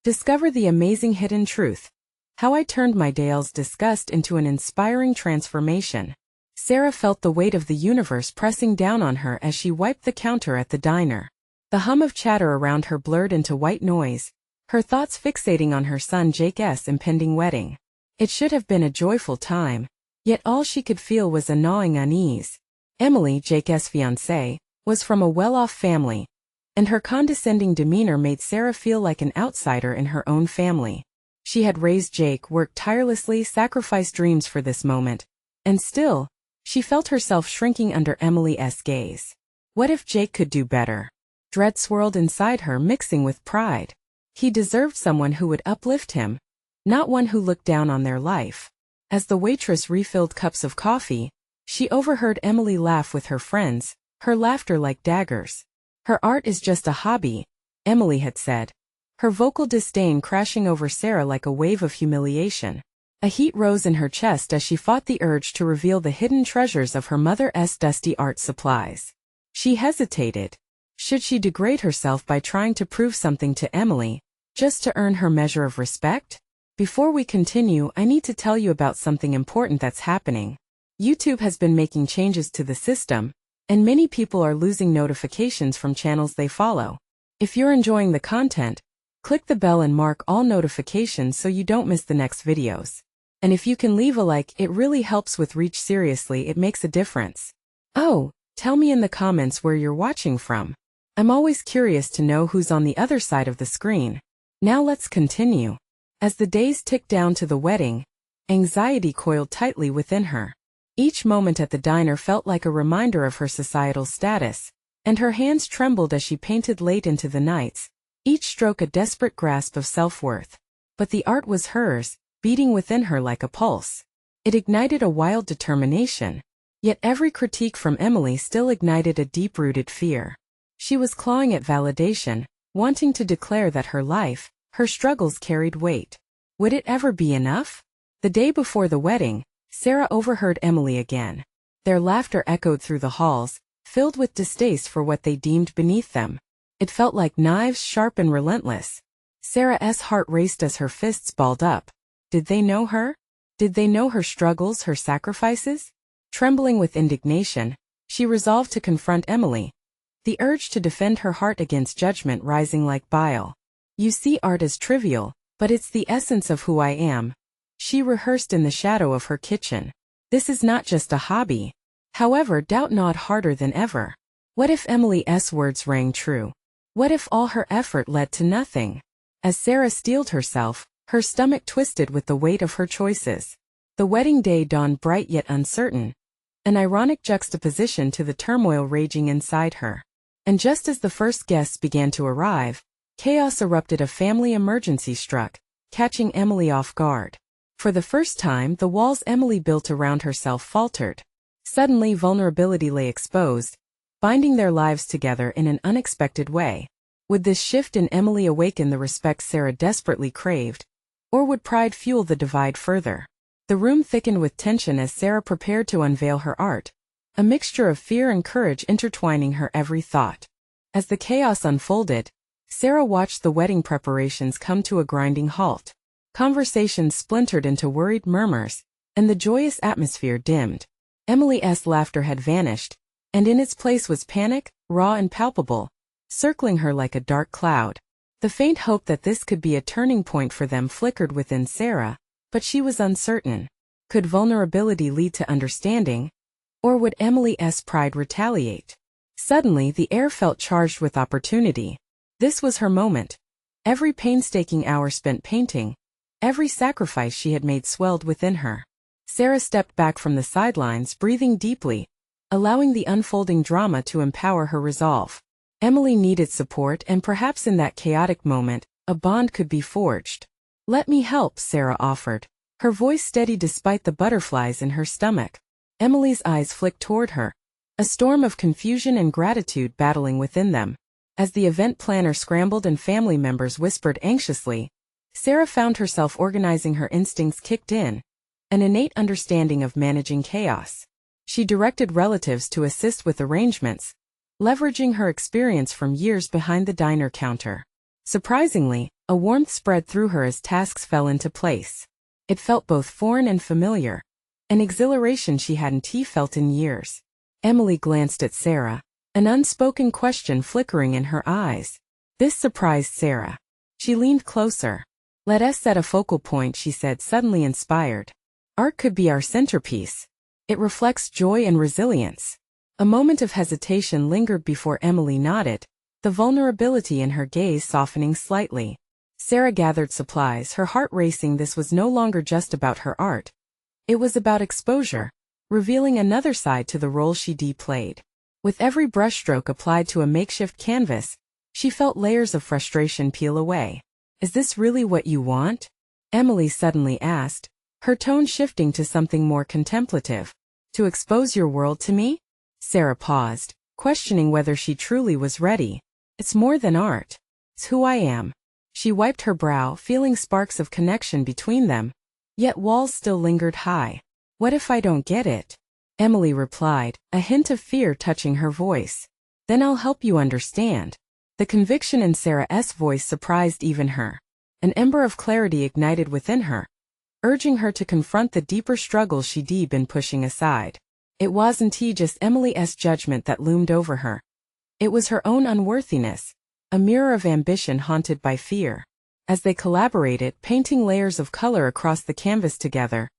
Discover the amazing hidden truth. How I turned my DIL's disgust into an inspiring transformation. Sarah felt the weight of the universe pressing down on her as she wiped the counter at the diner. The hum of chatter around her blurred into white noise, her thoughts fixating on her son Jake's impending wedding. It should have been a joyful time, yet all she could feel was a gnawing unease. Emily, Jake's fiancée, was from a well-off family, and her condescending demeanor made Sarah feel like an outsider in her own family. She had raised Jake, worked tirelessly, sacrificed dreams for this moment, and still, she felt herself shrinking under Emily's gaze. What if Jake could do better? Dread swirled inside her, mixing with pride. He deserved someone who would uplift him, not one who looked down on their life. As the waitress refilled cups of coffee, she overheard Emily laugh with her friends, her laughter like daggers. Her art is just a hobby, Emily had said, her vocal disdain crashing over Sarah like a wave of humiliation. A heat rose in her chest as she fought the urge to reveal the hidden treasures of her mother's dusty art supplies. She hesitated. Should she degrade herself by trying to prove something to Emily, just to earn her measure of respect? Before we continue, I need to tell you about something important that's happening. YouTube has been making changes to the system, and many people are losing notifications from channels they follow. If you're enjoying the content, click the bell and mark all notifications so you don't miss the next videos. And if you can leave a like, it really helps with reach. Seriously, it makes a difference. Oh, tell me in the comments where you're watching from. I'm always curious to know who's on the other side of the screen. Now let's continue. As the days ticked down to the wedding, anxiety coiled tightly within her. Each moment at the diner felt like a reminder of her societal status, and her hands trembled as she painted late into the nights, each stroke a desperate grasp of self-worth. But the art was hers, beating within her like a pulse. It ignited a wild determination, yet every critique from Emily still ignited a deep-rooted fear. She was clawing at validation, wanting to declare that her life, her struggles carried weight. Would it ever be enough? The day before the wedding, Sarah overheard Emily again. Their laughter echoed through the halls, filled with distaste for what they deemed beneath them. It felt like knives, sharp and relentless. Sarah's heart raced as her fists balled up. Did they know her? Did they know her struggles, her sacrifices? Trembling with indignation, she resolved to confront Emily, the urge to defend her heart against judgment rising like bile. You see art as trivial, but it's the essence of who I am, she rehearsed in the shadow of her kitchen. This is not just a hobby. However, doubt gnawed harder than ever. What if Emily's words rang true? What if all her effort led to nothing? As Sarah steeled herself, her stomach twisted with the weight of her choices. The wedding day dawned bright yet uncertain, an ironic juxtaposition to the turmoil raging inside her. And just as the first guests began to arrive, chaos erupted. A family emergency struck, catching Emily off guard. For the first time, the walls Emily built around herself faltered. Suddenly, vulnerability lay exposed, binding their lives together in an unexpected way. Would this shift in Emily awaken the respect Sarah desperately craved, or would pride fuel the divide further? The room thickened with tension as Sarah prepared to unveil her art, a mixture of fear and courage intertwining her every thought. As the chaos unfolded, Sarah watched the wedding preparations come to a grinding halt. Conversations splintered into worried murmurs, and the joyous atmosphere dimmed. Emily's laughter had vanished, and in its place was panic, raw and palpable, circling her like a dark cloud. The faint hope that this could be a turning point for them flickered within Sarah, but she was uncertain. Could vulnerability lead to understanding? Or would Emily's pride retaliate? Suddenly, the air felt charged with opportunity. This was her moment. Every painstaking hour spent painting, every sacrifice she had made swelled within her. Sarah stepped back from the sidelines, breathing deeply, allowing the unfolding drama to empower her resolve. Emily needed support, and perhaps in that chaotic moment, a bond could be forged. "Let me help," Sarah offered, her voice steady despite the butterflies in her stomach. Emily's eyes flicked toward her, a storm of confusion and gratitude battling within them. As the event planner scrambled and family members whispered anxiously, Sarah found herself organizing. Her instincts kicked in, an innate understanding of managing chaos. She directed relatives to assist with arrangements, leveraging her experience from years behind the diner counter. Surprisingly, A warmth spread through her as tasks fell into place. It felt both foreign and familiar, an exhilaration she hadn't felt in years. Emily glanced at Sarah, an unspoken question flickering in her eyes. This surprised Sarah. She leaned closer. "Let us set a focal point," she said, suddenly inspired. "Art could be our centerpiece. It reflects joy and resilience." A moment of hesitation lingered before Emily nodded, the vulnerability in her gaze softening slightly. Sarah gathered supplies, her heart racing. This was no longer just about her art. It was about exposure, revealing another side to the role she played. With every brushstroke applied to a makeshift canvas, she felt layers of frustration peel away. "Is this really what you want?" Emily suddenly asked, her tone shifting to something more contemplative. "To expose your world to me?" Sarah paused, questioning whether she truly was ready. "It's more than art. It's who I am." She wiped her brow, feeling sparks of connection between them, yet walls still lingered high. "What if I don't get it?" Emily replied, a hint of fear touching her voice. "Then I'll help you understand." The conviction in Sarah's voice surprised even her. An ember of clarity ignited within her, urging her to confront the deeper struggles she'd been pushing aside. It wasn't just Emily's judgment that loomed over her. It was her own unworthiness, a mirror of ambition haunted by fear. As they collaborated, painting layers of color across the canvas together,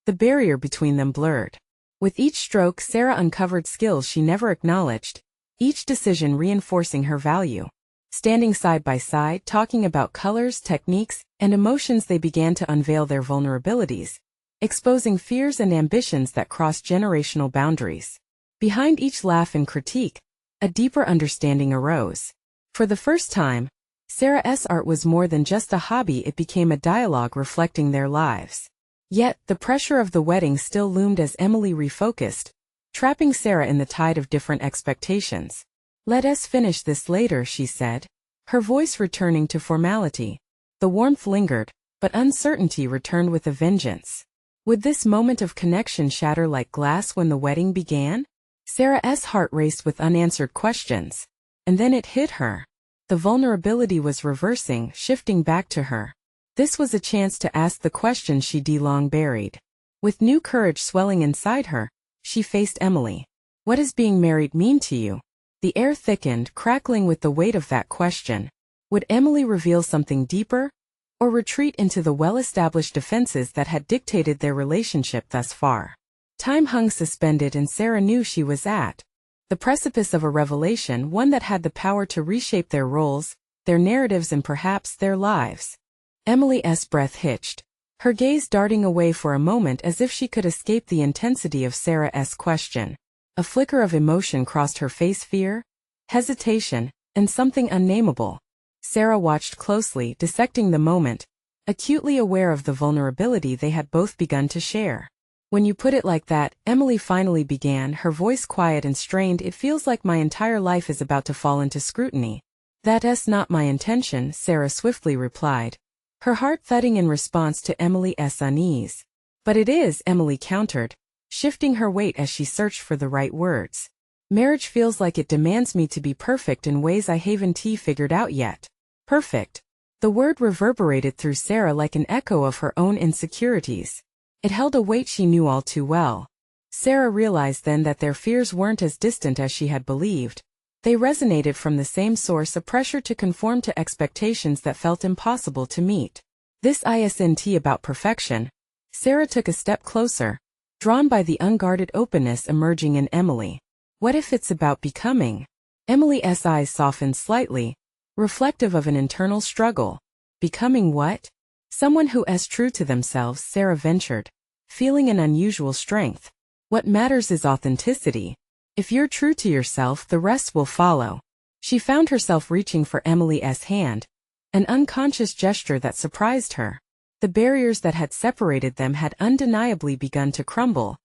the barrier between them blurred. With each stroke, Sarah uncovered skills she never acknowledged, each decision reinforcing her value. Standing side by side, talking about colors, techniques, and emotions, they began to unveil their vulnerabilities, exposing fears and ambitions that crossed generational boundaries. Behind each laugh and critique, a deeper understanding arose. For the first time, Sarah's art was more than just a hobby. It became a dialogue reflecting their lives. Yet, the pressure of the wedding still loomed as Emily refocused, trapping Sarah in the tide of different expectations. "Let us finish this later," she said, her voice returning to formality. The warmth lingered, but uncertainty returned with a vengeance. Would this moment of connection shatter like glass when the wedding began? Sarah's heart raced with unanswered questions. And then it hit her. The vulnerability was reversing, shifting back to her. This was a chance to ask the question she'd long buried. With new courage swelling inside her, she faced Emily. "What does being married mean to you?" The air thickened, crackling with the weight of that question. Would Emily reveal something deeper, or retreat into the well-established defenses that had dictated their relationship thus far? Time hung suspended, and Sarah knew she was at the precipice of a revelation, one that had the power to reshape their roles, their narratives, and perhaps their lives. Emily's breath hitched, her gaze darting away for a moment as if she could escape the intensity of Sarah's question. A flicker of emotion crossed her face, fear, hesitation, and something unnameable. Sarah watched closely, dissecting the moment, acutely aware of the vulnerability they had both begun to share. "When you put it like that," Emily finally began, her voice quiet and strained, "it feels like my entire life is about to fall into scrutiny." "That's not my intention," Sarah swiftly replied, her heart thudding in response to Emily's unease. "But it is," Emily countered, shifting her weight as she searched for the right words. "Marriage feels like it demands me to be perfect in ways I haven't figured out yet." Perfect. The word reverberated through Sarah like an echo of her own insecurities. It held a weight she knew all too well. Sarah realized then that their fears weren't as distant as she had believed. They resonated from the same source, a pressure to conform to expectations that felt impossible to meet. This isn't about perfection. Sarah took a step closer, drawn by the unguarded openness emerging in Emily. "What if it's about becoming?" Emily's eyes softened slightly, reflective of an internal struggle. "Becoming what?" "Someone who is true to themselves," Sarah ventured, feeling an unusual strength. "What matters is authenticity. If you're true to yourself, the rest will follow." She found herself reaching for Emily's hand, an unconscious gesture that surprised her. The barriers that had separated them had undeniably begun to crumble.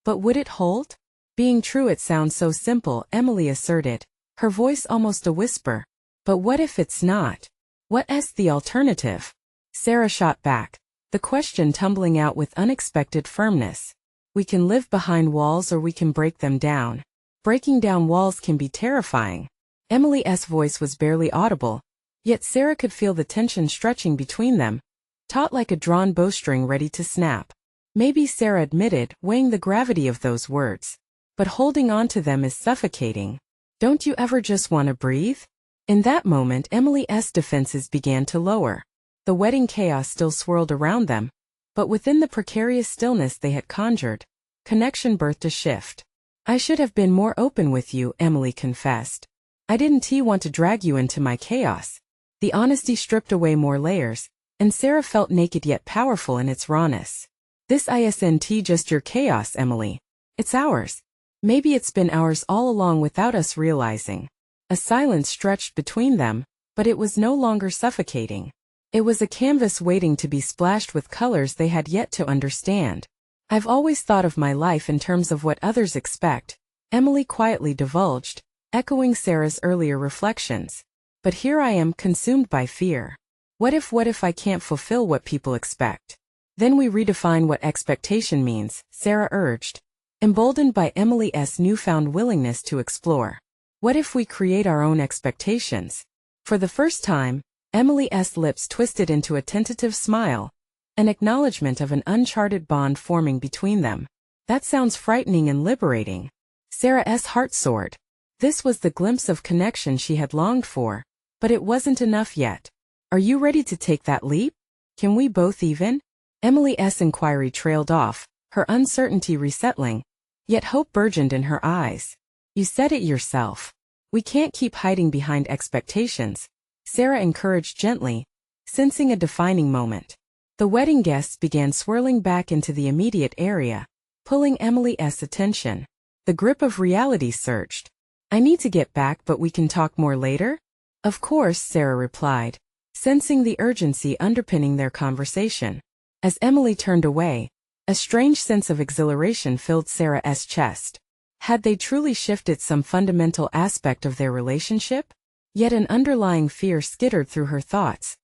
But would it hold? "Being true, it sounds so simple," Emily asserted, her voice almost a whisper. "But what if it's not? What's the alternative?" Sarah shot back, the question tumbling out with unexpected firmness. "We can live behind walls or we can break them down. Breaking down walls can be terrifying." Emily's voice was barely audible, Yet Sarah could feel the tension stretching between them, taut like a drawn bowstring ready to snap. Maybe, Sarah admitted, weighing the gravity of those words. But holding on to them is suffocating. Don't you ever just want to breathe? In that moment, Emily's defenses began to lower. The wedding chaos still swirled around them, but within the precarious stillness they had conjured, connection birthed a shift. I should have been more open with you, Emily confessed. I didn't want to drag you into my chaos. The honesty stripped away more layers, and Sarah felt naked yet powerful in its rawness. This isn't just your chaos, Emily. It's ours. Maybe it's been ours all along without us realizing. A silence stretched between them, but it was no longer suffocating. It was a canvas waiting to be splashed with colors they had yet to understand. I've always thought of my life in terms of what others expect, Emily quietly divulged, echoing Sarah's earlier reflections. But here I am, consumed by fear. What if I can't fulfill what people expect? Then we redefine what expectation means, Sarah urged, emboldened by Emily's newfound willingness to explore. What if we create our own expectations? For the first time, Emily's lips twisted into a tentative smile, an acknowledgement of an uncharted bond forming between them. That sounds frightening and liberating. Sarah's heart soared. This was the glimpse of connection she had longed for, but it wasn't enough yet. Are you ready to take that leap? Can we both even? Emily's inquiry trailed off, her uncertainty resettling, yet hope burgeoned in her eyes. You said it yourself. We can't keep hiding behind expectations, Sarah encouraged gently, sensing a defining moment. The wedding guests began swirling back into the immediate area, pulling Emily's attention. The grip of reality surged. I need to get back, but we can talk more later? Of course, Sarah replied, sensing the urgency underpinning their conversation. As Emily turned away, a strange sense of exhilaration filled Sarah's chest. Had they truly shifted some fundamental aspect of their relationship? Yet an underlying fear skittered through her thoughts.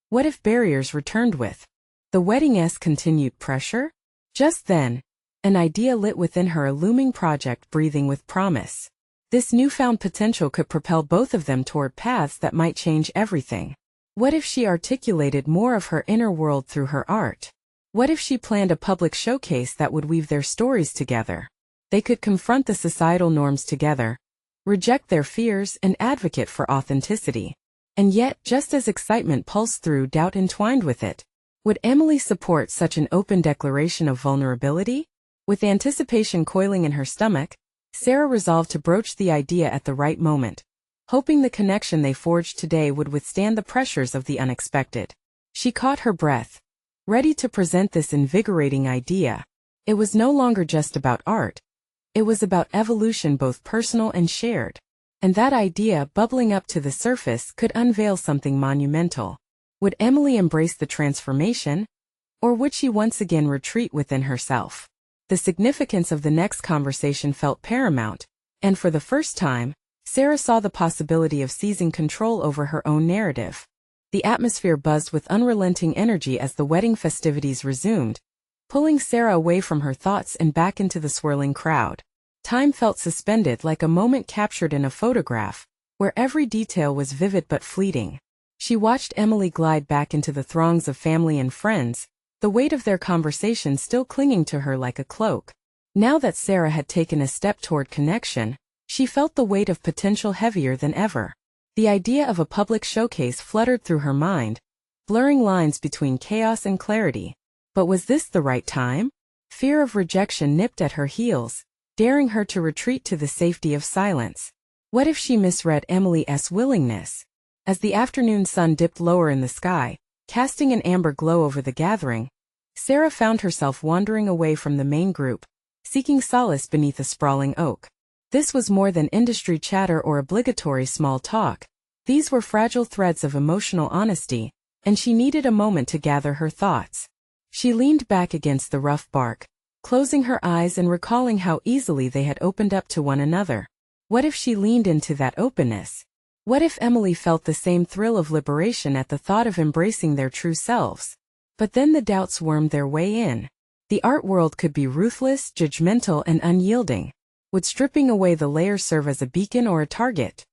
What if barriers returned with the wedding's continued pressure? Just then, an idea lit within her, a looming project breathing with promise. This newfound potential could propel both of them toward paths that might change everything. What if she articulated more of her inner world through her art? What if she planned a public showcase that would weave their stories together? They could confront the societal norms together, reject their fears, and advocate for authenticity. And yet, just as excitement pulsed through, doubt entwined with it. Would Emily support such an open declaration of vulnerability? With anticipation coiling in her stomach, Sarah resolved to broach the idea at the right moment, hoping the connection they forged today would withstand the pressures of the unexpected. She caught her breath, ready to present this invigorating idea. It was no longer just about art. It was about evolution, both personal and shared. And that idea, bubbling up to the surface, could unveil something monumental. Would Emily embrace the transformation? Or would she once again retreat within herself? The significance of the next conversation felt paramount, and for the first time, Sarah saw the possibility of seizing control over her own narrative. The atmosphere buzzed with unrelenting energy as the wedding festivities resumed, pulling Sarah away from her thoughts and back into the swirling crowd. Time felt suspended, like a moment captured in a photograph, where every detail was vivid but fleeting. She watched Emily glide back into the throngs of family and friends, the weight of their conversation still clinging to her like a cloak. Now that Sarah had taken a step toward connection, she felt the weight of potential heavier than ever. The idea of a public showcase fluttered through her mind, blurring lines between chaos and clarity. But was this the right time? Fear of rejection nipped at her heels, daring her to retreat to the safety of silence. What if she misread Emily's willingness? As the afternoon sun dipped lower in the sky, casting an amber glow over the gathering, Sarah found herself wandering away from the main group, seeking solace beneath a sprawling oak. This was more than industry chatter or obligatory small talk. These were fragile threads of emotional honesty, and she needed a moment to gather her thoughts. She leaned back against the rough bark, closing her eyes and recalling how easily they had opened up to one another. What if she leaned into that openness? What if Emily felt the same thrill of liberation at the thought of embracing their true selves? But then the doubts wormed their way in. The art world could be ruthless, judgmental, and unyielding. Would stripping away the layers serve as a beacon or a target?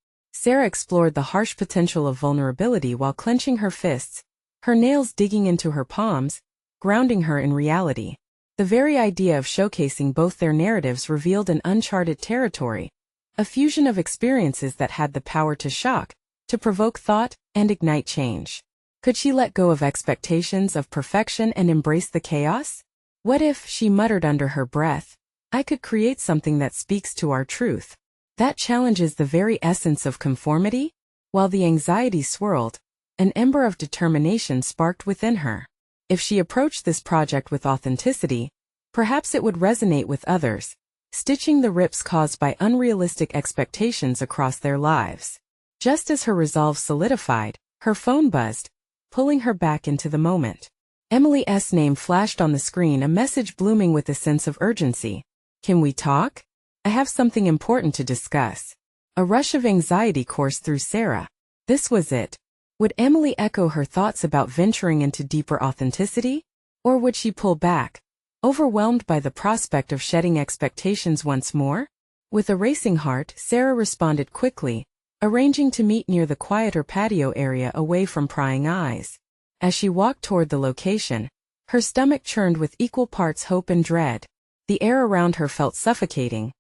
Sarah explored the harsh potential of vulnerability while clenching her fists, her nails digging into her palms, grounding her in reality. The very idea of showcasing both their narratives revealed an uncharted territory, a fusion of experiences that had the power to shock, to provoke thought, and ignite change. Could she let go of expectations of perfection and embrace the chaos? What if, she muttered under her breath, I could create something that speaks to our truth, that challenges the very essence of conformity? While the anxiety swirled, an ember of determination sparked within her. If she approached this project with authenticity, perhaps it would resonate with others, stitching the rips caused by unrealistic expectations across their lives. Just as her resolve solidified, her phone buzzed, pulling her back into the moment. Emily's name flashed on the screen, a message blooming with a sense of urgency. Can we talk? I have something important to discuss. A rush of anxiety coursed through Sarah. This was it. Would Emily echo her thoughts about venturing into deeper authenticity? Or would she pull back, overwhelmed by the prospect of shedding expectations once more? With a racing heart, Sarah responded quickly, arranging to meet near the quieter patio area away from prying eyes. As she walked toward the location, her stomach churned with equal parts hope and dread. The air around her felt suffocating,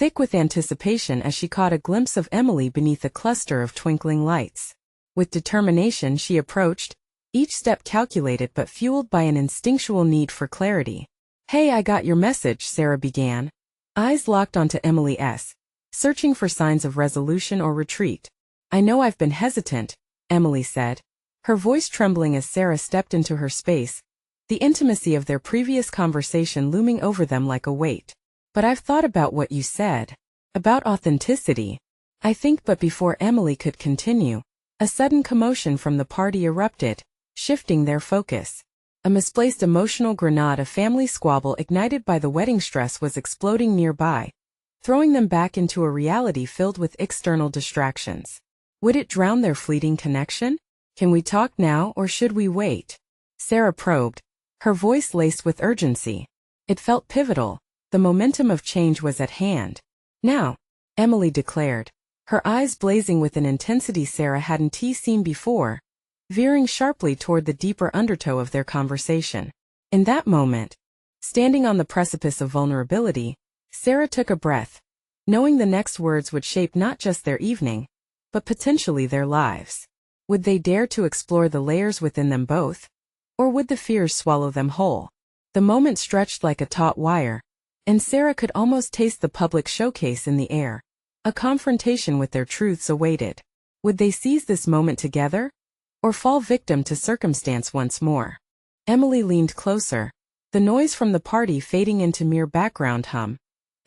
thick with anticipation as she caught a glimpse of Emily beneath a cluster of twinkling lights. With determination she approached, each step calculated but fueled by an instinctual need for clarity. Hey, I got your message, Sarah began, eyes locked onto Emily's, searching for signs of resolution or retreat. I know I've been hesitant, Emily said, her voice trembling as Sarah stepped into her space, the intimacy of their previous conversation looming over them like a weight. But I've thought about what you said. About authenticity. I think. But before Emily could continue, a sudden commotion from the party erupted, shifting their focus. A misplaced emotional grenade, a family squabble ignited by the wedding stress, was exploding nearby, throwing them back into a reality filled with external distractions. Would it drown their fleeting connection? Can we talk now or should we wait? Sarah probed, her voice laced with urgency. It felt pivotal. The momentum of change was at hand. Now, Emily declared, her eyes blazing with an intensity Sarah hadn't seen before, veering sharply toward the deeper undertow of their conversation. In that moment, standing on the precipice of vulnerability, Sarah took a breath, knowing the next words would shape not just their evening, but potentially their lives. Would they dare to explore the layers within them both? Or would the fears swallow them whole? The moment stretched like a taut wire, and Sarah could almost taste the public showcase in the air. A confrontation with their truths awaited. Would they seize this moment together? Or fall victim to circumstance once more? Emily leaned closer, the noise from the party fading into mere background hum,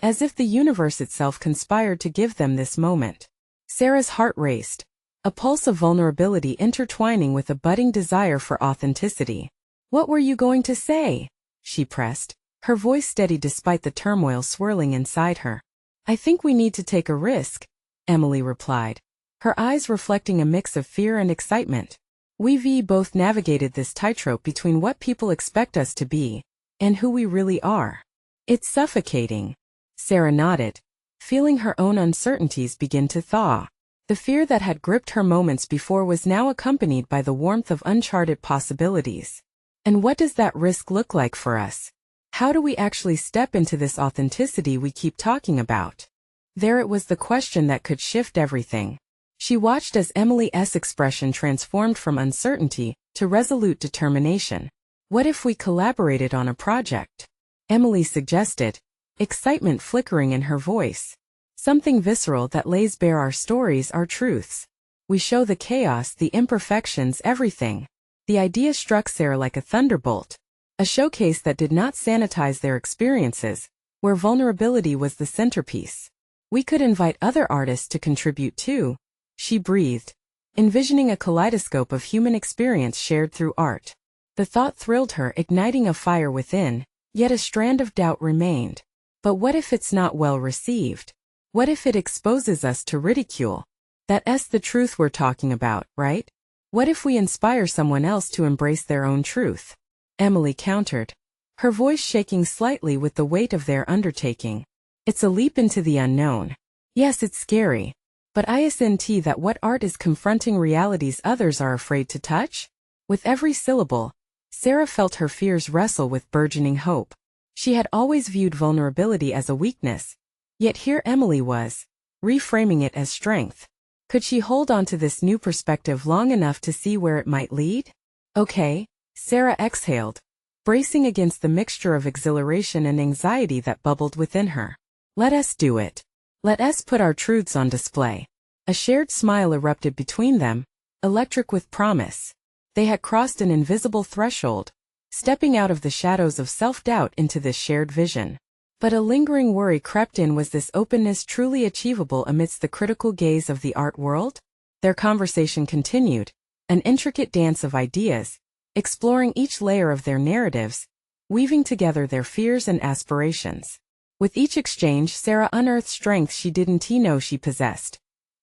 as if the universe itself conspired to give them this moment. Sarah's heart raced, a pulse of vulnerability intertwining with a budding desire for authenticity. What were you going to say? She pressed, her voice steady despite the turmoil swirling inside her. I think we need to take a risk, Emily replied, her eyes reflecting a mix of fear and excitement. We've both navigated this tightrope between what people expect us to be and who we really are. It's suffocating. Sarah nodded, feeling her own uncertainties begin to thaw. The fear that had gripped her moments before was now accompanied by the warmth of uncharted possibilities. And what does that risk look like for us? How do we actually step into this authenticity we keep talking about? There it was, the question that could shift everything. She watched as Emily's expression transformed from uncertainty to resolute determination. What if we collaborated on a project? Emily suggested, excitement flickering in her voice. Something visceral that lays bare our stories, our truths. We show the chaos, the imperfections, everything. The idea struck Sarah like a thunderbolt. A showcase that did not sanitize their experiences, where vulnerability was the centerpiece. We could invite other artists to contribute too, she breathed, envisioning a kaleidoscope of human experience shared through art. The thought thrilled her, igniting a fire within, yet a strand of doubt remained. But what if it's not well received? What if it exposes us to ridicule? That's the truth we're talking about, right? What if we inspire someone else to embrace their own truth? Emily countered, her voice shaking slightly with the weight of their undertaking. It's a leap into the unknown. Yes, it's scary. But isn't that what art is, confronting realities others are afraid to touch? With every syllable, Sarah felt her fears wrestle with burgeoning hope. She had always viewed vulnerability as a weakness, yet here Emily was, reframing it as strength. Could she hold on to this new perspective long enough to see where it might lead? Okay, Sarah exhaled, bracing against the mixture of exhilaration and anxiety that bubbled within her. Let us do it. Let us put our truths on display. A shared smile erupted between them, electric with promise. They had crossed an invisible threshold, stepping out of the shadows of self-doubt into this shared vision. But a lingering worry crept in. Was this openness truly achievable amidst the critical gaze of the art world? Their conversation continued, an intricate dance of ideas, exploring each layer of their narratives, weaving together their fears and aspirations. With each exchange, Sarah unearthed strength she didn't know she possessed.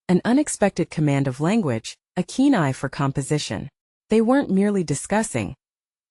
An unexpected command of language, a keen eye for composition. They weren't merely discussing.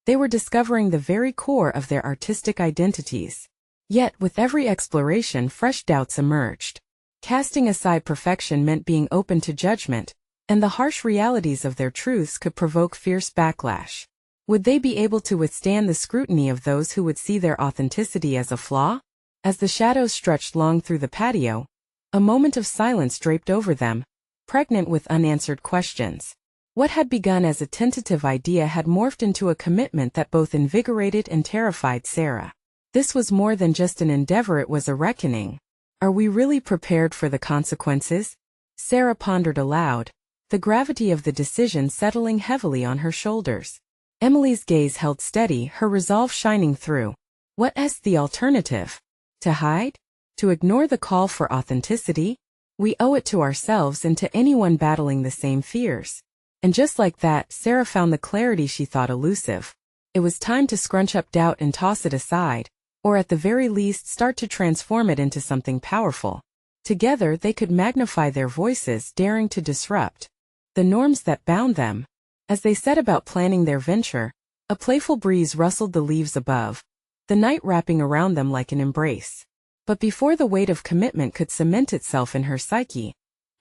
They were discovering the very core of their artistic identities. Yet, with every exploration, fresh doubts emerged. Casting aside perfection meant being open to judgment, and the harsh realities of their truths could provoke fierce backlash. Would they be able to withstand the scrutiny of those who would see their authenticity as a flaw? As the shadows stretched long through the patio, a moment of silence draped over them, pregnant with unanswered questions. What had begun as a tentative idea had morphed into a commitment that both invigorated and terrified Sarah. This was more than just an endeavor, it was a reckoning. Are we really prepared for the consequences? Sarah pondered aloud, the gravity of the decision settling heavily on her shoulders. Emily's gaze held steady, her resolve shining through. What's the alternative? To hide? To ignore the call for authenticity? We owe it to ourselves and to anyone battling the same fears. And just like that, Sarah found the clarity she thought elusive. It was time to scrunch up doubt and toss it aside, or at the very least start to transform it into something powerful. Together they could magnify their voices, daring to disrupt the norms that bound them. As they set about planning their venture, a playful breeze rustled the leaves above, the night wrapping around them like an embrace. But before the weight of commitment could cement itself in her psyche,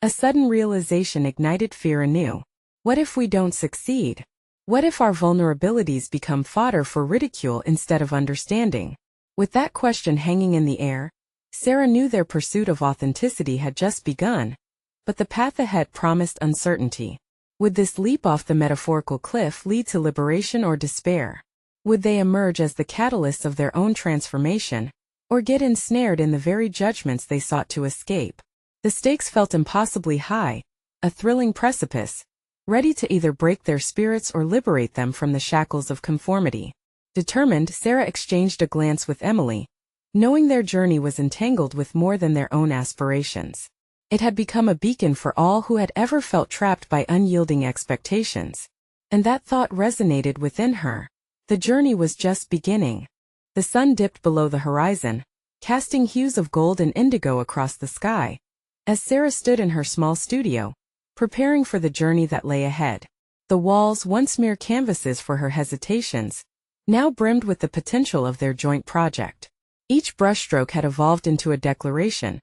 a sudden realization ignited fear anew. What if we don't succeed? What if our vulnerabilities become fodder for ridicule instead of understanding? With that question hanging in the air, Sarah knew their pursuit of authenticity had just begun, but the path ahead promised uncertainty. Would this leap off the metaphorical cliff lead to liberation or despair? Would they emerge as the catalysts of their own transformation, or get ensnared in the very judgments they sought to escape? The stakes felt impossibly high, a thrilling precipice, ready to either break their spirits or liberate them from the shackles of conformity. Determined, Sarah exchanged a glance with Emily, knowing their journey was entangled with more than their own aspirations. It had become a beacon for all who had ever felt trapped by unyielding expectations. And that thought resonated within her. The journey was just beginning. The sun dipped below the horizon, casting hues of gold and indigo across the sky, as Sarah stood in her small studio, preparing for the journey that lay ahead. The walls, once mere canvases for her hesitations, now brimmed with the potential of their joint project. Each brushstroke had evolved into a declaration,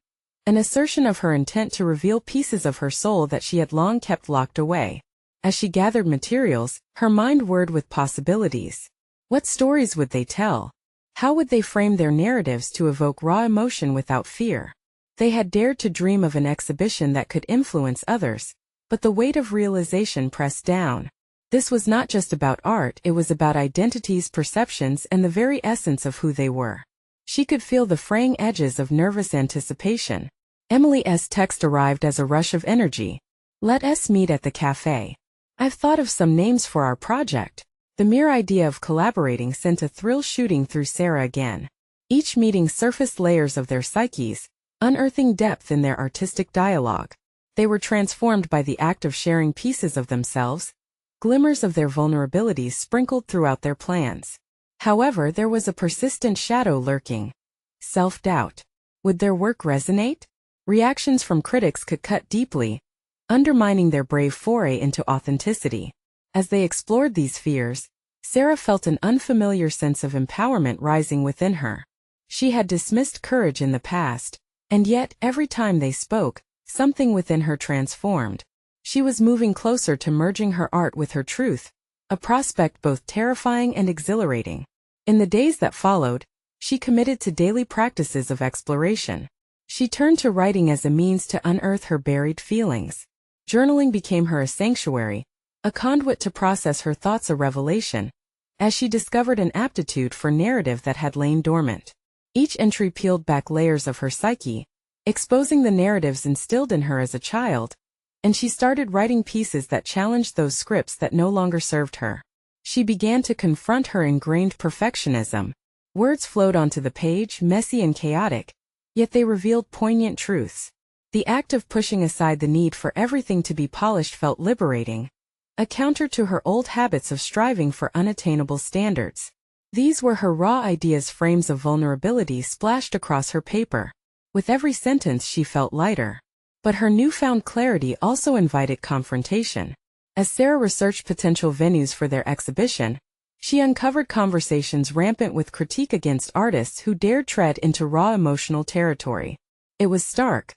an assertion of her intent to reveal pieces of her soul that she had long kept locked away. As she gathered materials, her mind whirred with possibilities. What stories would they tell? How would they frame their narratives to evoke raw emotion without fear? They had dared to dream of an exhibition that could influence others, but the weight of realization pressed down. This was not just about art, it was about identities, perceptions, and the very essence of who they were. She could feel the fraying edges of nervous anticipation. Emily's text arrived as a rush of energy. Let us meet at the cafe. I've thought of some names for our project. The mere idea of collaborating sent a thrill shooting through Sarah again. Each meeting surfaced layers of their psyches, unearthing depth in their artistic dialogue. They were transformed by the act of sharing pieces of themselves, glimmers of their vulnerabilities sprinkled throughout their plans. However, there was a persistent shadow lurking. Self-doubt. Would their work resonate? Reactions from critics could cut deeply, undermining their brave foray into authenticity. As they explored these fears, Sarah felt an unfamiliar sense of empowerment rising within her. She had dismissed courage in the past, and yet, every time they spoke, Something within her transformed. She was moving closer to merging her art with her truth, a prospect both terrifying and exhilarating. In the days that followed, she committed to daily practices of exploration. She turned to writing as a means to unearth her buried feelings. Journaling became her a sanctuary, a conduit to process her thoughts, a revelation, as she discovered an aptitude for narrative that had lain dormant. Each entry peeled back layers of her psyche, exposing the narratives instilled in her as a child, and she started writing pieces that challenged those scripts that no longer served her. She began to confront her ingrained perfectionism. Words flowed onto the page, messy and chaotic, yet they revealed poignant truths. The act of pushing aside the need for everything to be polished felt liberating, a counter to her old habits of striving for unattainable standards. These were her raw ideas, frames of vulnerability splashed across her paper. With every sentence she felt lighter. But her newfound clarity also invited confrontation. As Sarah researched potential venues for their exhibition, she uncovered conversations rampant with critique against artists who dared tread into raw emotional territory. It was stark.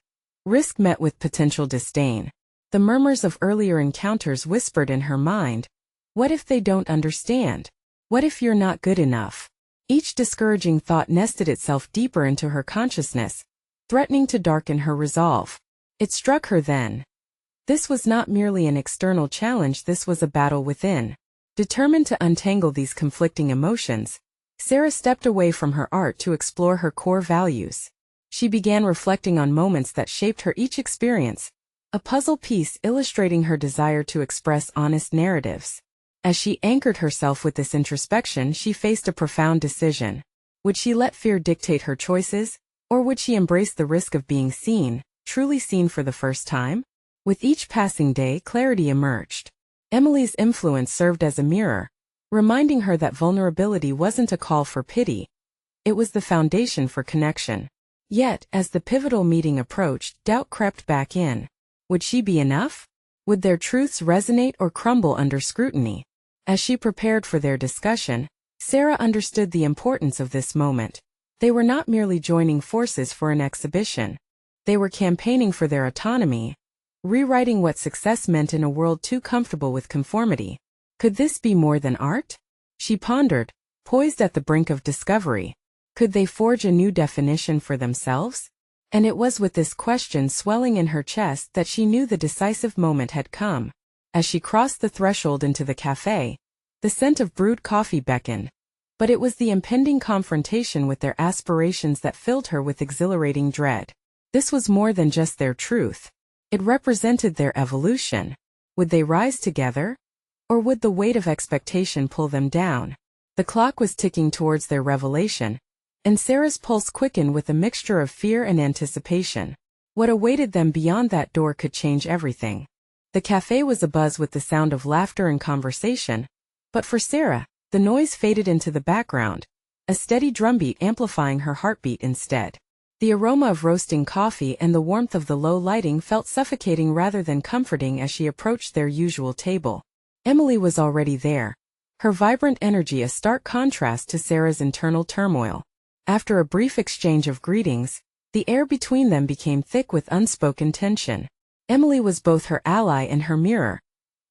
Risk met with potential disdain. The murmurs of earlier encounters whispered in her mind, "What if they don't understand? What if you're not good enough?" Each discouraging thought nested itself deeper into her consciousness, threatening to darken her resolve. It struck her then. This was not merely an external challenge, this was a battle within. Determined to untangle these conflicting emotions, Sarah stepped away from her art to explore her core values. She began reflecting on moments that shaped her, each experience, a puzzle piece illustrating her desire to express honest narratives. As she anchored herself with this introspection, she faced a profound decision. Would she let fear dictate her choices, or would she embrace the risk of being seen, truly seen for the first time? With each passing day, clarity emerged. Emily's influence served as a mirror, reminding her that vulnerability wasn't a call for pity. It was the foundation for connection. Yet, as the pivotal meeting approached, doubt crept back in. Would she be enough? Would their truths resonate or crumble under scrutiny? As she prepared for their discussion, Sarah understood the importance of this moment. They were not merely joining forces for an exhibition. They were campaigning for their autonomy, rewriting what success meant in a world too comfortable with conformity. Could this be more than art? She pondered, poised at the brink of discovery. Could they forge a new definition for themselves? And it was with this question swelling in her chest that she knew the decisive moment had come. As she crossed the threshold into the cafe, the scent of brewed coffee beckoned. But it was the impending confrontation with their aspirations that filled her with exhilarating dread. This was more than just their truth. It represented their evolution. Would they rise together? Or would the weight of expectation pull them down? The clock was ticking towards their revelation, and Sarah's pulse quickened with a mixture of fear and anticipation. What awaited them beyond that door could change everything. The cafe was abuzz with the sound of laughter and conversation, but for Sarah, the noise faded into the background, a steady drumbeat amplifying her heartbeat instead. The aroma of roasting coffee and the warmth of the low lighting felt suffocating rather than comforting as she approached their usual table. Emily was already there, her vibrant energy a stark contrast to Sarah's internal turmoil. After a brief exchange of greetings, the air between them became thick with unspoken tension. Emily was both her ally and her mirror,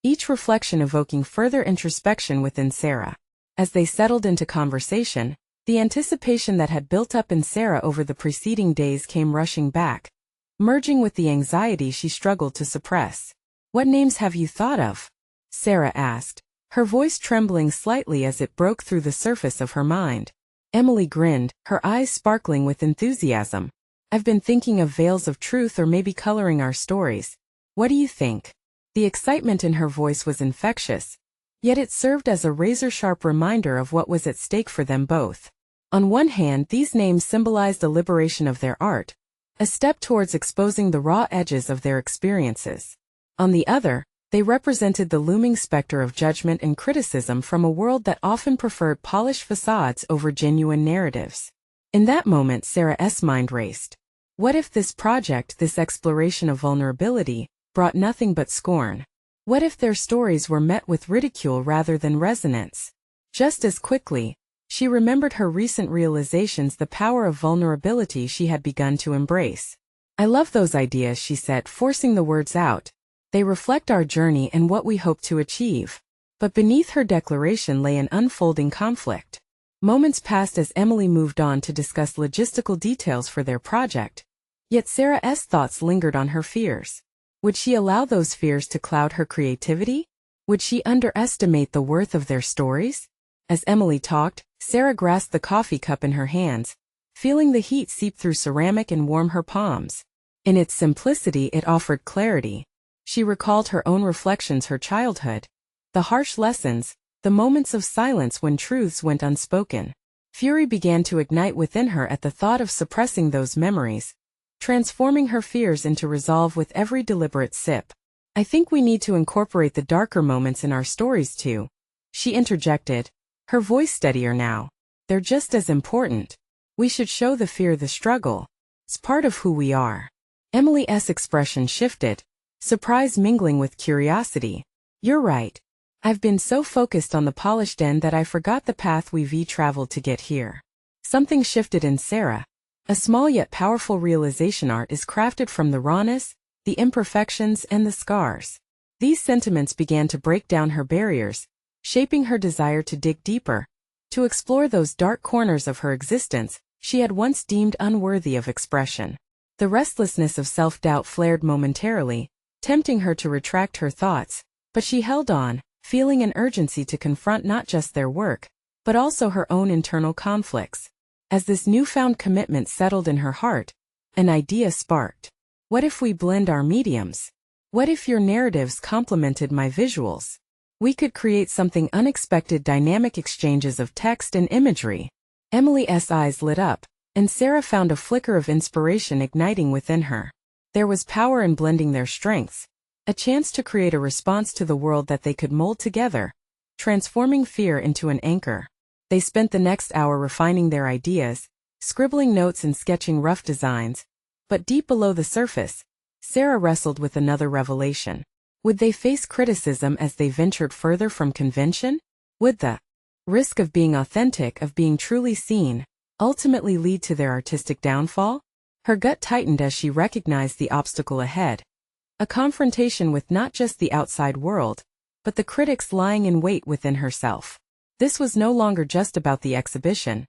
each reflection evoking further introspection within Sarah. As they settled into conversation, the anticipation that had built up in Sarah over the preceding days came rushing back, merging with the anxiety she struggled to suppress. "What names have you thought of?" Sarah asked, her voice trembling slightly as it broke through the surface of her mind. Emily grinned, her eyes sparkling with enthusiasm. "I've been thinking of veils of truth, or maybe coloring our stories. What do you think?" The excitement in her voice was infectious, yet it served as a razor-sharp reminder of what was at stake for them both. On one hand, these names symbolized a liberation of their art, a step towards exposing the raw edges of their experiences. On the other, they represented the looming specter of judgment and criticism from a world that often preferred polished facades over genuine narratives. In that moment, Sarah's mind raced. What if this project, this exploration of vulnerability, brought nothing but scorn? What if their stories were met with ridicule rather than resonance? Just as quickly, she remembered her recent realizations, the power of vulnerability she had begun to embrace. I love those ideas, she said, forcing the words out. They reflect our journey and what we hope to achieve. But beneath her declaration lay an unfolding conflict. Moments passed as Emily moved on to discuss logistical details for their project. Yet Sarah's thoughts lingered on her fears. Would she allow those fears to cloud her creativity? Would she underestimate the worth of their stories? As Emily talked, Sarah grasped the coffee cup in her hands, feeling the heat seep through ceramic and warm her palms. In its simplicity, it offered clarity. She recalled her own reflections, her childhood, the harsh lessons, the moments of silence when truths went unspoken. Fury began to ignite within her at the thought of suppressing those memories, transforming her fears into resolve with every deliberate sip. I think we need to incorporate the darker moments in our stories too, she interjected, her voice steadier now. They're just as important. We should show the fear, the struggle. It's part of who we are. Emily's expression shifted, surprise mingling with curiosity. You're right. I've been so focused on the polished end that I forgot the path we've traveled to get here. Something shifted in Sarah. A small yet powerful realization: art is crafted from the rawness, the imperfections, and the scars. These sentiments began to break down her barriers, shaping her desire to dig deeper, to explore those dark corners of her existence she had once deemed unworthy of expression. The restlessness of self-doubt flared momentarily, tempting her to retract her thoughts, but she held on, feeling an urgency to confront not just their work, but also her own internal conflicts. As this newfound commitment settled in her heart, an idea sparked. What if we blend our mediums? What if your narratives complemented my visuals? We could create something unexpected, dynamic exchanges of text and imagery. Emily's eyes lit up, and Sarah found a flicker of inspiration igniting within her. There was power in blending their strengths, a chance to create a response to the world that they could mold together, transforming fear into an anchor. They spent the next hour refining their ideas, scribbling notes and sketching rough designs. But deep below the surface, Sarah wrestled with another revelation. Would they face criticism as they ventured further from convention? Would the risk of being authentic, of being truly seen, ultimately lead to their artistic downfall? Her gut tightened as she recognized the obstacle ahead. A confrontation with not just the outside world, but the critics lying in wait within herself. This was no longer just about the exhibition.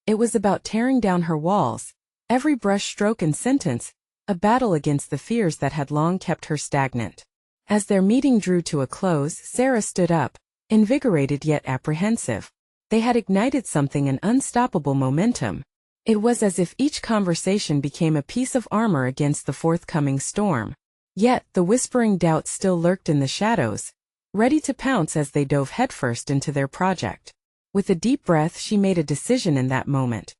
It was about tearing down her walls, every brush stroke and sentence, a battle against the fears that had long kept her stagnant. As their meeting drew to a close, Sarah stood up, invigorated yet apprehensive. They had ignited something, an unstoppable momentum. It was as if each conversation became a piece of armor against the forthcoming storm. Yet, the whispering doubts still lurked in the shadows, ready to pounce as they dove headfirst into their project. With a deep breath, she made a decision in that moment.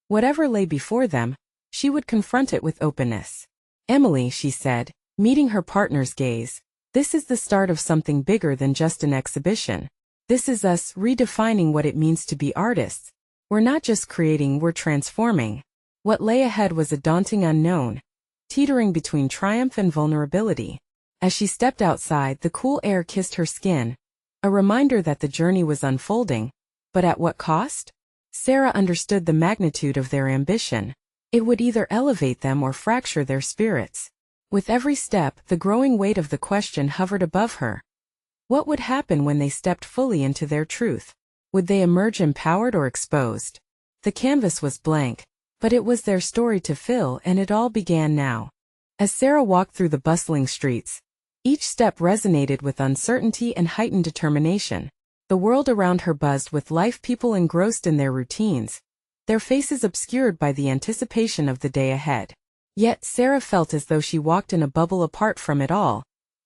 Whatever lay before them, she would confront it with openness. Emily, she said, meeting her partner's gaze, this is the start of something bigger than just an exhibition. This is us redefining what it means to be artists. We're not just creating, we're transforming. What lay ahead was a daunting unknown, teetering between triumph and vulnerability. As she stepped outside, the cool air kissed her skin, a reminder that the journey was unfolding. But at what cost? Sarah understood the magnitude of their ambition. It would either elevate them or fracture their spirits. With every step, the growing weight of the question hovered above her. What would happen when they stepped fully into their truth? Would they emerge empowered or exposed? The canvas was blank, but it was their story to fill, and it all began now. As Sarah walked through the bustling streets, each step resonated with uncertainty and heightened determination. The world around her buzzed with life, people engrossed in their routines, their faces obscured by the anticipation of the day ahead. Yet Sarah felt as though she walked in a bubble apart from it all,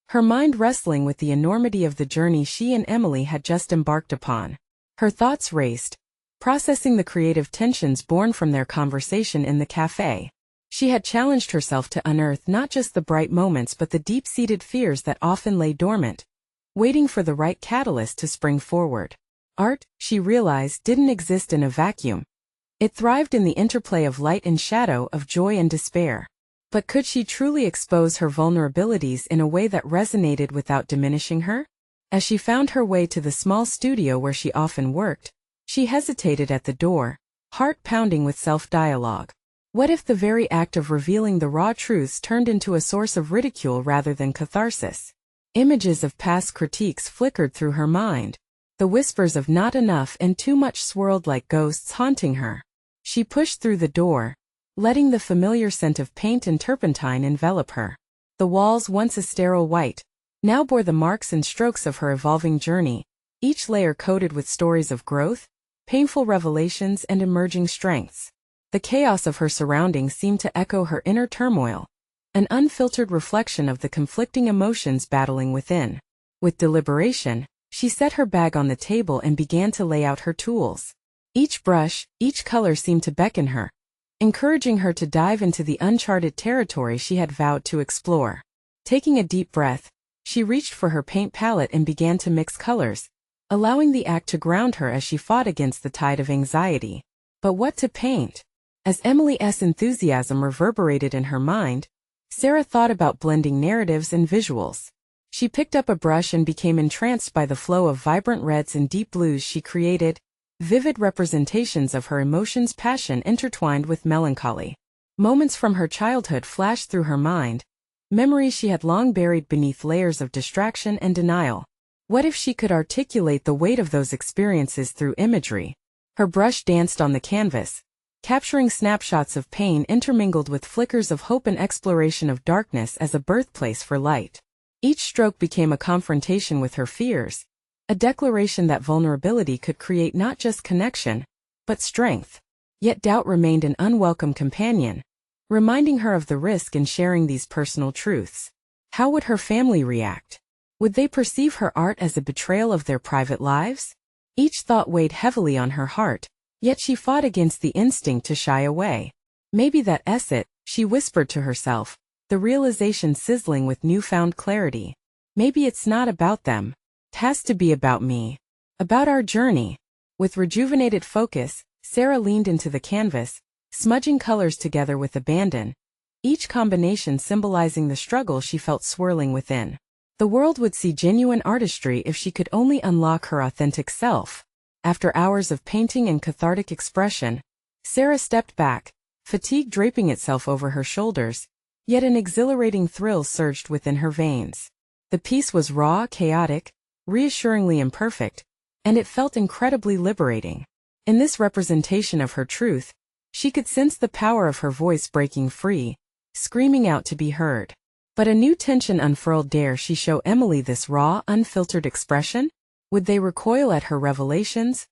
her mind wrestling with the enormity of the journey she and Emily had just embarked upon. Her thoughts raced, processing the creative tensions born from their conversation in the cafe. She had challenged herself to unearth not just the bright moments but the deep-seated fears that often lay dormant, waiting for the right catalyst to spring forward. Art, she realized, didn't exist in a vacuum. It thrived in the interplay of light and shadow, of joy and despair. But could she truly expose her vulnerabilities in a way that resonated without diminishing her? As she found her way to the small studio where she often worked, she hesitated at the door, heart pounding with self-dialogue. What if the very act of revealing the raw truths turned into a source of ridicule rather than catharsis? Images of past critiques flickered through her mind. The whispers of not enough and too much swirled like ghosts haunting her. She pushed through the door, letting the familiar scent of paint and turpentine envelop her. The walls, once a sterile white, now bore the marks and strokes of her evolving journey, each layer coated with stories of growth, painful revelations, and emerging strengths. The chaos of her surroundings seemed to echo her inner turmoil, an unfiltered reflection of the conflicting emotions battling within. With deliberation, she set her bag on the table and began to lay out her tools. Each brush, each color seemed to beckon her, encouraging her to dive into the uncharted territory she had vowed to explore. Taking a deep breath, she reached for her paint palette and began to mix colors, allowing the act to ground her as she fought against the tide of anxiety. But what to paint? As Emily's enthusiasm reverberated in her mind, Sarah thought about blending narratives and visuals. She picked up a brush and became entranced by the flow of vibrant reds and deep blues she created, vivid representations of her emotions, passion intertwined with melancholy. Moments from her childhood flashed through her mind, memories she had long buried beneath layers of distraction and denial. What if she could articulate the weight of those experiences through imagery? Her brush danced on the canvas, capturing snapshots of pain intermingled with flickers of hope and exploration of darkness as a birthplace for light. Each stroke became a confrontation with her fears, a declaration that vulnerability could create not just connection, but strength. Yet doubt remained an unwelcome companion, reminding her of the risk in sharing these personal truths. How would her family react? Would they perceive her art as a betrayal of their private lives? Each thought weighed heavily on her heart, yet she fought against the instinct to shy away. Maybe that's it, she whispered to herself, the realization sizzling with newfound clarity. Maybe it's not about them. It has to be about me. About our journey. With rejuvenated focus, Sarah leaned into the canvas, smudging colors together with abandon, each combination symbolizing the struggle she felt swirling within. The world would see genuine artistry if she could only unlock her authentic self. After hours of painting and cathartic expression, Sarah stepped back, fatigue draping itself over her shoulders, yet an exhilarating thrill surged within her veins. The piece was raw, chaotic, reassuringly imperfect, and it felt incredibly liberating. In this representation of her truth, she could sense the power of her voice breaking free, screaming out to be heard. But a new tension unfurled. Dare she show Emily this raw, unfiltered expression? Would they recoil at her revelations?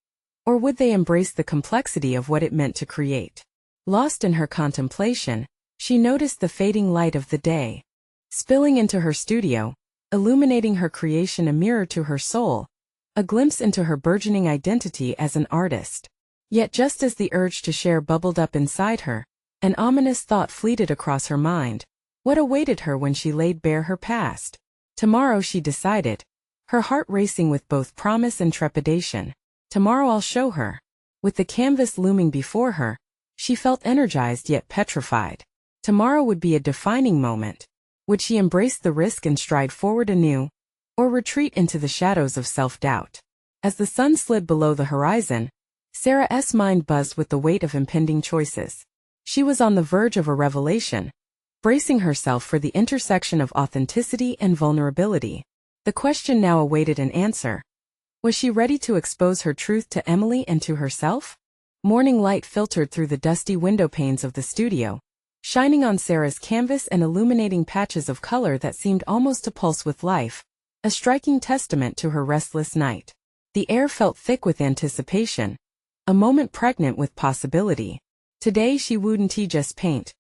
Or would they embrace the complexity of what it meant to create? Lost in her contemplation, she noticed the fading light of the day, spilling into her studio, illuminating her creation, a mirror to her soul, a glimpse into her burgeoning identity as an artist. Yet just as the urge to share bubbled up inside her, an ominous thought fleeted across her mind. What awaited her when she laid bare her past? Tomorrow, she decided, her heart racing with both promise and trepidation. Tomorrow I'll show her. With the canvas looming before her, she felt energized yet petrified. Tomorrow would be a defining moment. Would she embrace the risk and stride forward anew, or retreat into the shadows of self-doubt? As the sun slid below the horizon, Sarah's mind buzzed with the weight of impending choices. She was on the verge of a revelation, bracing herself for the intersection of authenticity and vulnerability. The question now awaited an answer. Was she ready to expose her truth to Emily and to herself? Morning light filtered through the dusty window panes of the studio, shining on Sarah's canvas and illuminating patches of color that seemed almost to pulse with life, a striking testament to her restless night. The air felt thick with anticipation, a moment pregnant with possibility. Today she wouldn't just paint.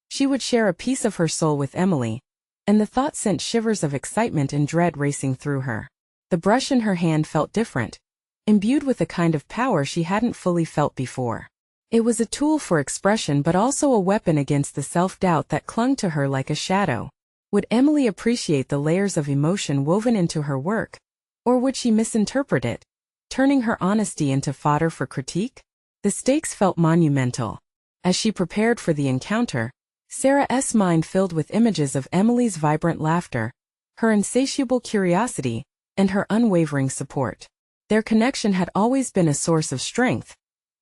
She would share a piece of her soul with Emily, and the thought sent shivers of excitement and dread racing through her. The brush in her hand felt different, imbued with a kind of power she hadn't fully felt before. It was a tool for expression but also a weapon against the self-doubt that clung to her like a shadow. Would Emily appreciate the layers of emotion woven into her work? Or would she misinterpret it, turning her honesty into fodder for critique? The stakes felt monumental. As she prepared for the encounter, Sarah's mind filled with images of Emily's vibrant laughter, her insatiable curiosity, and her unwavering support. Their connection had always been a source of strength,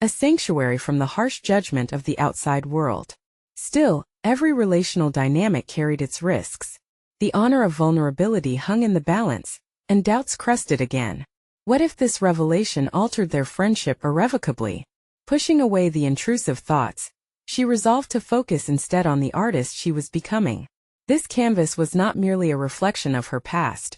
a sanctuary from the harsh judgment of the outside world. Still, every relational dynamic carried its risks. The honor of vulnerability hung in the balance, and doubts crusted again. What if this revelation altered their friendship irrevocably? Pushing away the intrusive thoughts, she resolved to focus instead on the artist she was becoming. This canvas was not merely a reflection of her past.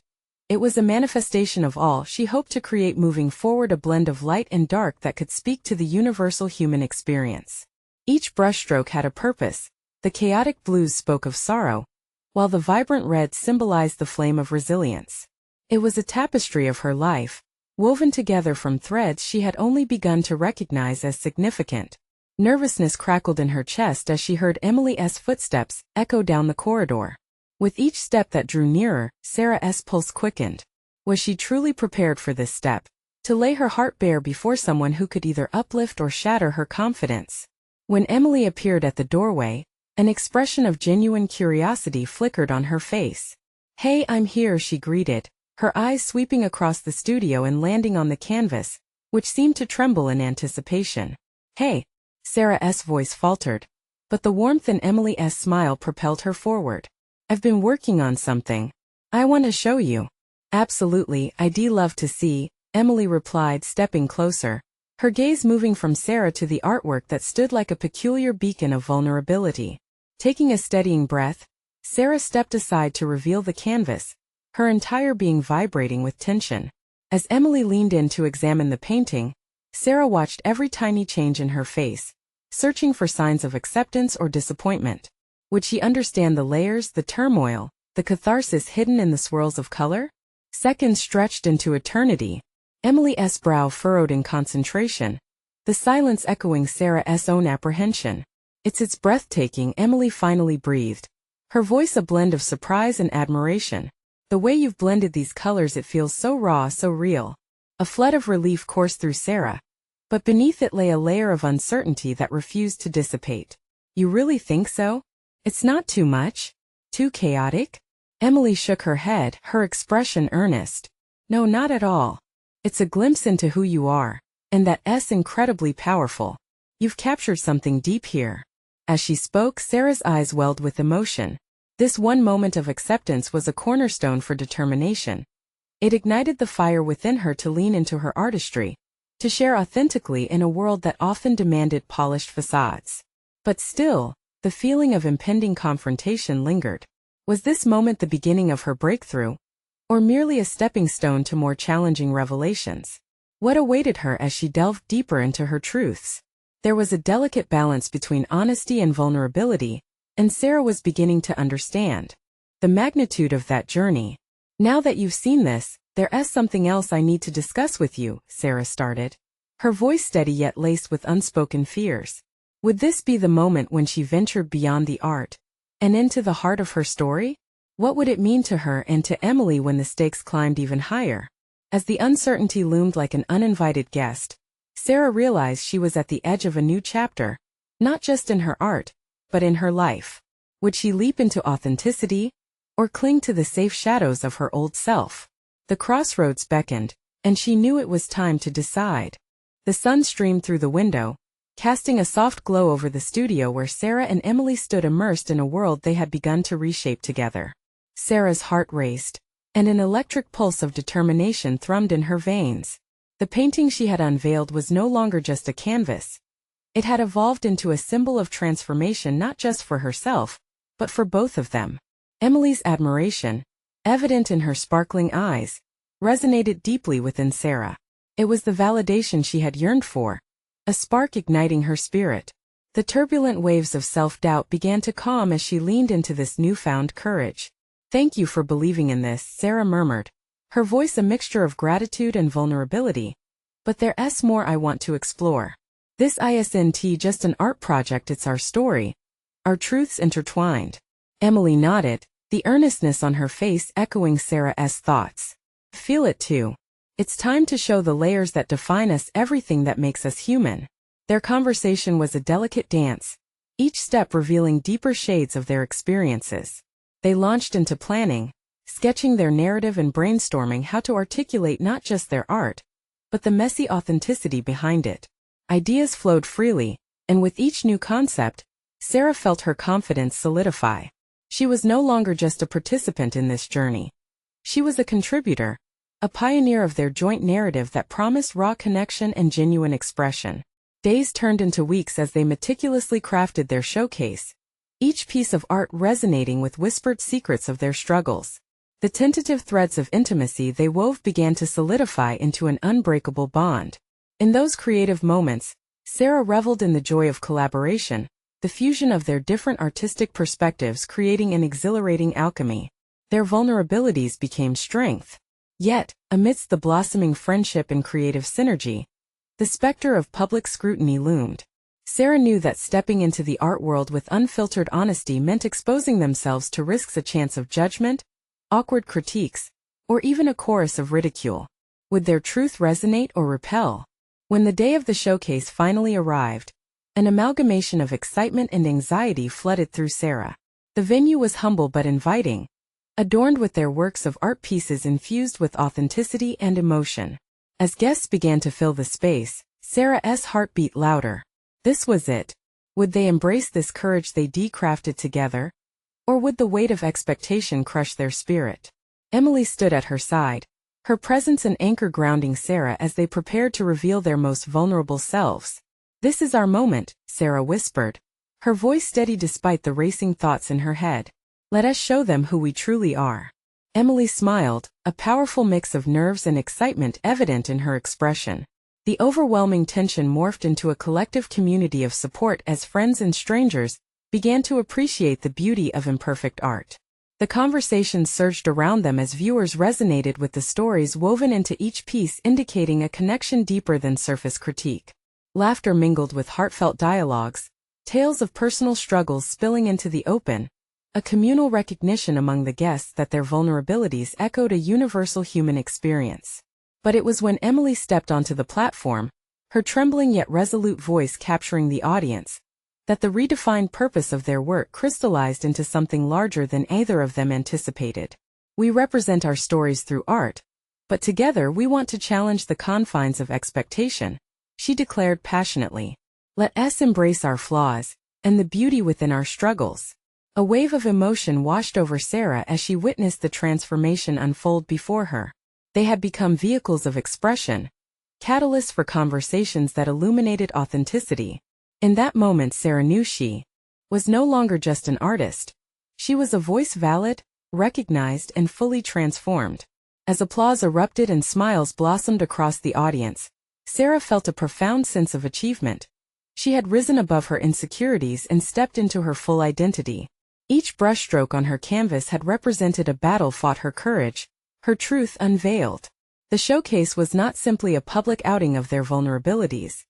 It was a manifestation of all she hoped to create moving forward, a blend of light and dark that could speak to the universal human experience. Each brushstroke had a purpose. The chaotic blues spoke of sorrow, while the vibrant red symbolized the flame of resilience. It was a tapestry of her life, woven together from threads she had only begun to recognize as significant. Nervousness crackled in her chest as she heard Emily's footsteps echo down the corridor. With each step that drew nearer, Sarah's pulse quickened. Was she truly prepared for this step? To lay her heart bare before someone who could either uplift or shatter her confidence? When Emily appeared at the doorway, an expression of genuine curiosity flickered on her face. "Hey, I'm here," she greeted, her eyes sweeping across the studio and landing on the canvas, which seemed to tremble in anticipation. "Hey," Sarah's voice faltered, but the warmth in Emily's smile propelled her forward. "I've been working on something. I want to show you." "Absolutely, I'd love to see," Emily replied, stepping closer, her gaze moving from Sarah to the artwork that stood like a peculiar beacon of vulnerability. Taking a steadying breath, Sarah stepped aside to reveal the canvas, her entire being vibrating with tension. As Emily leaned in to examine the painting, Sarah watched every tiny change in her face, searching for signs of acceptance or disappointment. Would she understand the layers, the turmoil, the catharsis hidden in the swirls of color? Seconds stretched into eternity. Emily's brow furrowed in concentration, the silence echoing Sarah's own apprehension. It's breathtaking," Emily finally breathed, her voice a blend of surprise and admiration. "The way you've blended these colors, it feels so raw, so real." A flood of relief coursed through Sarah, but beneath it lay a layer of uncertainty that refused to dissipate. "You really think so? It's not too much? Too chaotic?" Emily shook her head, her expression earnest. "No, not at all. It's a glimpse into who you are, and that's incredibly powerful. You've captured something deep here." As she spoke, Sarah's eyes welled with emotion. This one moment of acceptance was a cornerstone for determination. It ignited the fire within her to lean into her artistry, to share authentically in a world that often demanded polished facades. But still, the feeling of impending confrontation lingered. Was this moment the beginning of her breakthrough, or merely a stepping stone to more challenging revelations? What awaited her as she delved deeper into her truths? There was a delicate balance between honesty and vulnerability, and Sarah was beginning to understand the magnitude of that journey. "Now that you've seen this, there's something else I need to discuss with you," Sarah started, her voice steady yet laced with unspoken fears. Would this be the moment when she ventured beyond the art and into the heart of her story? What would it mean to her and to Emily when the stakes climbed even higher? As the uncertainty loomed like an uninvited guest, Sarah realized she was at the edge of a new chapter, not just in her art, but in her life. Would she leap into authenticity, or cling to the safe shadows of her old self? The crossroads beckoned, and she knew it was time to decide. The sun streamed through the window, casting a soft glow over the studio where Sarah and Emily stood immersed in a world they had begun to reshape together. Sarah's heart raced, and an electric pulse of determination thrummed in her veins. The painting she had unveiled was no longer just a canvas. It had evolved into a symbol of transformation not just for herself, but for both of them. Emily's admiration, evident in her sparkling eyes, resonated deeply within Sarah. It was the validation she had yearned for, a spark igniting her spirit. The turbulent waves of self-doubt began to calm as she leaned into this newfound courage. "Thank you for believing in this," Sarah murmured, her voice a mixture of gratitude and vulnerability. "But there's more I want to explore. This isn't just an art project, it's our story, our truths intertwined." Emily nodded, the earnestness on her face echoing Sarah's thoughts. "Feel it too. It's time to show the layers that define us, everything that makes us human." Their conversation was a delicate dance, each step revealing deeper shades of their experiences. They launched into planning, sketching their narrative and brainstorming how to articulate not just their art, but the messy authenticity behind it. Ideas flowed freely, and with each new concept, Sarah felt her confidence solidify. She was no longer just a participant in this journey. She was a contributor, a pioneer of their joint narrative that promised raw connection and genuine expression. Days turned into weeks as they meticulously crafted their showcase, each piece of art resonating with whispered secrets of their struggles. The tentative threads of intimacy they wove began to solidify into an unbreakable bond. In those creative moments, Sarah reveled in the joy of collaboration, the fusion of their different artistic perspectives creating an exhilarating alchemy. Their vulnerabilities became strength. Yet, amidst the blossoming friendship and creative synergy, the specter of public scrutiny loomed. Sarah knew that stepping into the art world with unfiltered honesty meant exposing themselves to risks, a chance of judgment, awkward critiques, or even a chorus of ridicule. Would their truth resonate or repel? When the day of the showcase finally arrived, an amalgamation of excitement and anxiety flooded through Sarah. The venue was humble but inviting, adorned with their works of art pieces infused with authenticity and emotion. As guests began to fill the space, Sarah's heart beat louder. This was it. Would they embrace this courage they decrafted together? Or would the weight of expectation crush their spirit? Emily stood at her side, her presence an anchor grounding Sarah as they prepared to reveal their most vulnerable selves. "This is our moment," Sarah whispered, her voice steady despite the racing thoughts in her head. "Let us show them who we truly are." Emily smiled, a powerful mix of nerves and excitement evident in her expression. The overwhelming tension morphed into a collective community of support as friends and strangers began to appreciate the beauty of imperfect art. The conversation surged around them as viewers resonated with the stories woven into each piece, indicating a connection deeper than surface critique. Laughter mingled with heartfelt dialogues, tales of personal struggles spilling into the open, a communal recognition among the guests that their vulnerabilities echoed a universal human experience. But it was when Emily stepped onto the platform, her trembling yet resolute voice capturing the audience, that the redefined purpose of their work crystallized into something larger than either of them anticipated. "We represent our stories through art, but together we want to challenge the confines of expectation," she declared passionately. "Let us embrace our flaws, and the beauty within our struggles." A wave of emotion washed over Sarah as she witnessed the transformation unfold before her. They had become vehicles of expression, catalysts for conversations that illuminated authenticity. In that moment Sarah knew she was no longer just an artist. She was a voice valid, recognized, and fully transformed. As applause erupted and smiles blossomed across the audience, Sarah felt a profound sense of achievement. She had risen above her insecurities and stepped into her full identity. Each brushstroke on her canvas had represented a battle fought, her courage, her truth unveiled. The showcase was not simply a public outing of their vulnerabilities.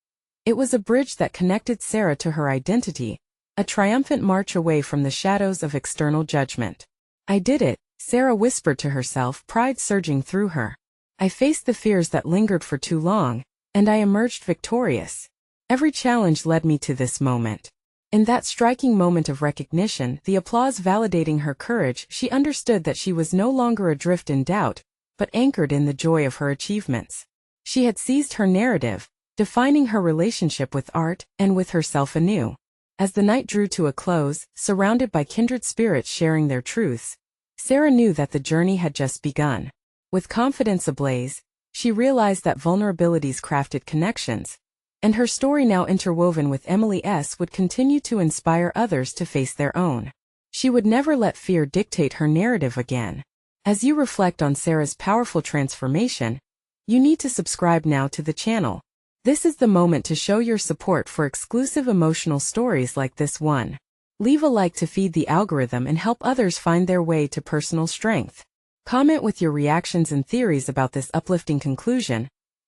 It was a bridge that connected Sarah to her identity, a triumphant march away from the shadows of external judgment. "I did it," Sarah whispered to herself, pride surging through her. "I faced the fears that lingered for too long, and I emerged victorious. Every challenge led me to this moment." In that striking moment of recognition, the applause validating her courage, she understood that she was no longer adrift in doubt, but anchored in the joy of her achievements. She had seized her narrative, defining her relationship with art and with herself anew. As the night drew to a close, surrounded by kindred spirits sharing their truths, Sarah knew that the journey had just begun. With confidence ablaze, she realized that vulnerabilities crafted connections, and her story, now interwoven with Emily's, would continue to inspire others to face their own. She would never let fear dictate her narrative again. As you reflect on Sarah's powerful transformation, you need to subscribe now to the channel. This is the moment to show your support for exclusive emotional stories like this one. Leave a like to feed the algorithm and help others find their way to personal strength. Comment with your reactions and theories about this uplifting conclusion,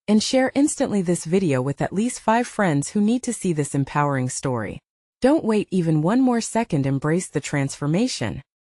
and share instantly this video with at least 5 friends who need to see this empowering story. Don't wait even one more second, embrace the transformation.